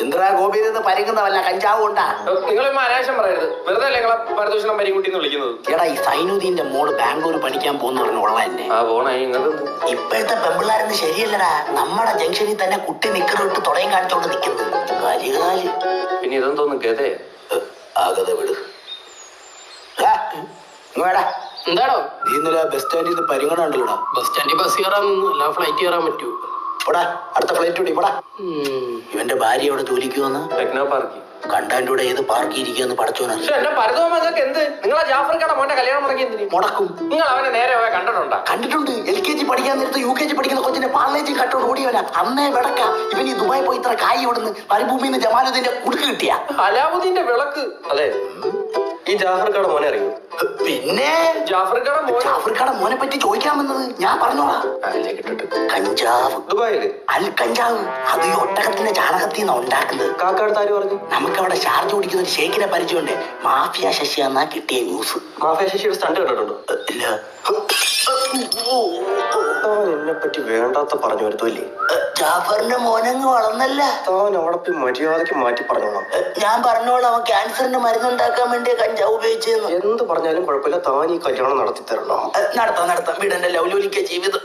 എന്താ ഗോപി നിന്ന് പരിങ്ങുന്നവല്ല കഞ്ചാവ് കൊണ്ടാ. നിങ്ങൾ അനാവശ്യം പറയരുത്. വെറുതെ നിങ്ങളെ പരദൂഷണം പരികുട്ടി എന്ന് വിളിക്കുന്നത്. എടാ ഈ സൈനുദ്ദീന്റെ മോള് ബാംഗ്ലൂർ പഠിക്കാൻ പോകുന്ന ഉള്ള എന്നെ ഇപ്പോഴത്തെ പെമ്പിള്ളാരെന്ന് ശരിയല്ലടാ. നമ്മുടെ ജംഗ്ഷനിൽ തന്നെ കുട്ടി നിക്കറിട്ട് തുടയും കാണിച്ചോണ്ട് നിൽക്കുന്നത് കലികാല്. പിന്നെ ഇതെന്തോന്ന് ഗതേ ആകതെ വിട്. എന്താണോ നീ ഇന്നലെ ബസ് സ്റ്റാൻഡിൽ നിന്ന് പരിഗണണ്ടല്ലോടാ. ബസ് സ്റ്റാൻഡിൽ ബസ് കയറാൻ അല്ല ഫ്ലൈറ്റ് കയറാൻ പറ്റൂ. പോടാ അടുത്ത ഫ്ലൈറ്റ് കൂടി പോടാ. ഇവന്റെ ഭാര്യ അവിടെ ജോലിക്കുവന്ന് കണ്ടാൻ്റെ കൂടെ ഏത് പാർക്കിയിരിക്കാന്ന് പഠിച്ചോനാ. എന്ത് നിങ്ങളാ ജാഫർക്കാടെ മോന്റെ കല്യാണം മുടക്കും. നിങ്ങൾ അവനെ നേരെ കണ്ടിട്ടുണ്ടോ? കണ്ടിട്ടുണ്ട്. LKG പഠിക്കാൻ നേരത്ത് UKG പഠിക്കുന്ന കൊച്ചിന്റെ പാർലേജ് കട്ടോട് ഓടിയവനാ. അന്നേ വിടക്ക ഇവൻ ഈ ദുബായി പോയി ഇത്ര കായ് ഇവിടുന്ന് മരുഭൂമിന്ന് ജമാലുദ്ദീന്റെ കുടുക്ക് കിട്ടിയ അലാവുദ്ദീന്റെ വിളക്ക്. അതെ ഈ ജാഫർക്കാടെ മോനെ അറിയൂ? പിന്നെ ജാഫർക്കാടെ മോനെ പറ്റി ചോദിക്കാൻ വന്നത് ഞാൻ പറഞ്ഞോളാം. കഞ്ചാവ് ദുബായില് കഞ്ചാവ് അത് ഈ ഒട്ടകത്തിന്റെ ചാണകത്തിന്ന് ഉണ്ടാക്കുന്നത്. കാക്കടുത്ത് ആര് പറഞ്ഞു? നമുക്കവിടെ ഷാർജ് കുടിക്കുന്ന ഒരു ഷേക്കിനെ പരിചയമുണ്ട്. മാഫിയ ശശി എന്നാ കിട്ടിയ ന്യൂസ്. മാഫിയ ശശിയുടെ സ്റ്റണ്ട് കണ്ടിട്ടുണ്ടോ? ഇല്ല. എന്നെ പറ്റി വേണ്ടാത്ത പറഞ്ഞു വരുത്തല്ലേ. ജാഫറിന്റെ മോനങ്ങ് വളർന്നല്ല. താൻ അവിടെ പോയി മര്യാദക്ക് മാറ്റി പറഞ്ഞോളാം. ഞാൻ പറഞ്ഞോളാം. അവൻ ക്യാൻസറിന്റെ മരുന്നുണ്ടാക്കാൻ വേണ്ടി കഞ്ചാവ് ഉപയോഗിച്ചെന്ന്. എന്ത് പറഞ്ഞാലും കുഴപ്പമില്ല. താൻ ഈ കല്യാണം നടത്തി തരണം. നടത്താം. വീടെന്റെ ലൗലോലിക്ക ജീവിതം.